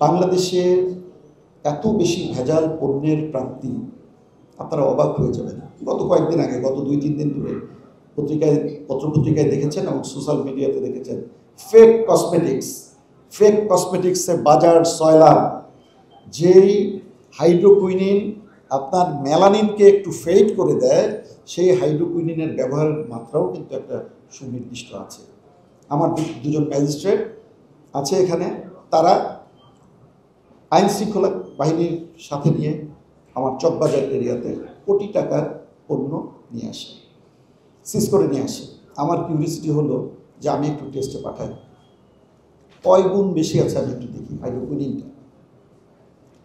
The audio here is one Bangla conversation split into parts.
বাংলাদেশে এত বেশি ভেজাল পণ্যের প্রাপ্তি আপনারা অবাক হয়ে যাবেন। গত কয়েকদিন আগে, গত 2-3 দিন ধরে পত্রপত্রিকায় দেখেছেন এবং সোশ্যাল মিডিয়াতে দেখেছেন, ফেক কসমেটিক্সের বাজার সয়লাব। যেই হাইড্রোকুইনিন আপনার মেলানিনকে একটু ফেড করে দেয়, সেই হাইড্রোকুইনিনের ব্যবহারের মাত্রাও কিন্তু একটা সুনির্দিষ্ট আছে। আমার দুজন ম্যাজিস্ট্রেট আছে এখানে, তারা আইন শৃঙ্খলা বাহিনীর সাথে নিয়ে আমার চকবাজার এরিয়াতে কোটি টাকার পণ্য নিয়ে আসে, সিজ করে নিয়ে আসে। আমার কিউরিয়াসিটি হলো যে আমি একটু টেস্টে পাঠাই, কয় গুণ বেশি আছে আমি একটু দেখি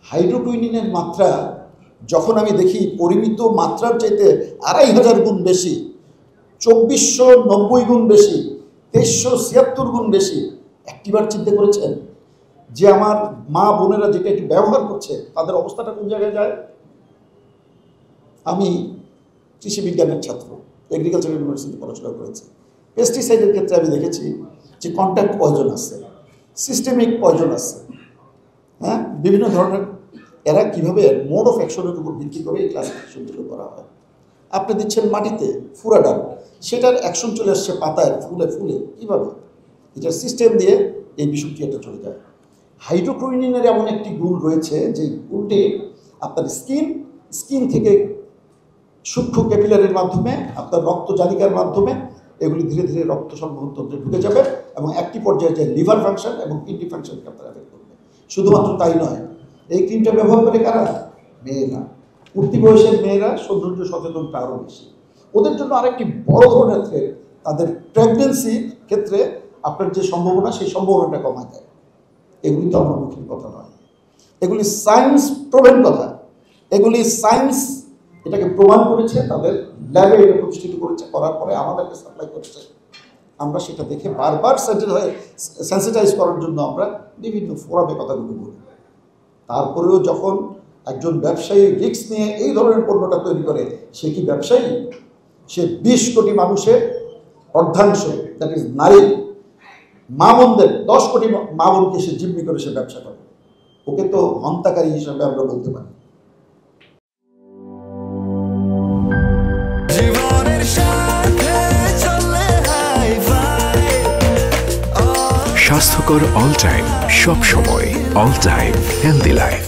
হাইড্রোকুইনিনের মাত্রা যখন আমি দেখি পরিমিত মাত্রার চাইতে 2500 গুণ বেশি, 2490 গুণ বেশি, 2376 গুণ বেশি। একটিবার চিন্তা করেছেন যে আমার মা বোনেরা যেটা একটু ব্যবহার করছে তাদের অবস্থাটা কোন জায়গায় যায়? আমি কৃষি বিজ্ঞানের ছাত্র, এগ্রিকালচার ইউনিভার্সিটি পড়াশোনা করেছি। পেস্টিসাইডের ক্ষেত্রে আমি দেখেছি যে কন্ট্যাক্ট পয়জন আছে, সিস্টেমিক পয়জন আছে, হ্যাঁ, বিভিন্ন ধরনের। এরা কীভাবে মোড অফ অ্যাকশনের উপর ভিত্তি করে এই ক্লাসিফিকেশনগুলো করা হয়। আপনি দিচ্ছেন মাটিতে ফুরাডাল, সেটার অ্যাকশন চলে আসছে পাতায়, ফুলে ফুলে, কীভাবে? এটার সিস্টেম দিয়ে এই বিষক্রিয়াটা চলে যায়। হাইড্রোকুইনিনের এমন একটি গুণ রয়েছে যে গুণটি আপনার স্কিন থেকে সূক্ষ্ম ক্যাপিলারির মাধ্যমে, আপনার রক্তজালিকার মাধ্যমে এগুলি ধীরে ধীরে রক্ত সংবহন তন্ত্রে ঢুকে যাবে এবং একটি পর্যায়ে যে লিভার ফাংশন এবং কিডনি ফাংশনকে আপনার এফেক্ট করবে। শুধুমাত্র তাই নয়, এই ক্রিমটা ব্যবহার করে কারা? মেয়েরা, উঠতি বয়সের মেয়েরা, সৌন্দর্য সচেতনতা আরও বেশি। ওদের জন্য আরেকটি বড় ধরনের থ্রেট, তাদের প্রেগনেন্সির ক্ষেত্রে আপনার যে সম্ভাবনা, সেই সম্ভাবনাটা কমায় দেয়। এগুলি তো আমার মুখের কথা নয়, এগুলি সায়েন্স প্রুভেন কথা। এগুলি সায়েন্স এটাকে প্রমাণ করেছে, তাদের ল্যাবে এটা প্রতিষ্ঠিত করেছে, করার পরে আমাদেরকে সাপ্লাই করেছে। আমরা সেটা দেখে বারবার সেন্সিটাইজ করার জন্য আমরা বিভিন্ন ফোরামে কথাগুলো বলি। তারপরেও যখন একজন ব্যবসায়ী রিস্ক নিয়ে এই ধরনের পণ্যটা তৈরি করে, সে কি ব্যবসায়ী? সে 20 কোটি মানুষের অর্ধাংশ, দ্যাট ইজ নারী মা বোনদের 10 কোটি মা বোনকে সে জিম্মি করে সে ব্যবসা করে। ওকে তো হন্তাকারী হিসাবে আমরা বলতে পারি। স্বাস্থ্যকর অল টাইম, সব সময় অল টাইম হেলদি লাইফ।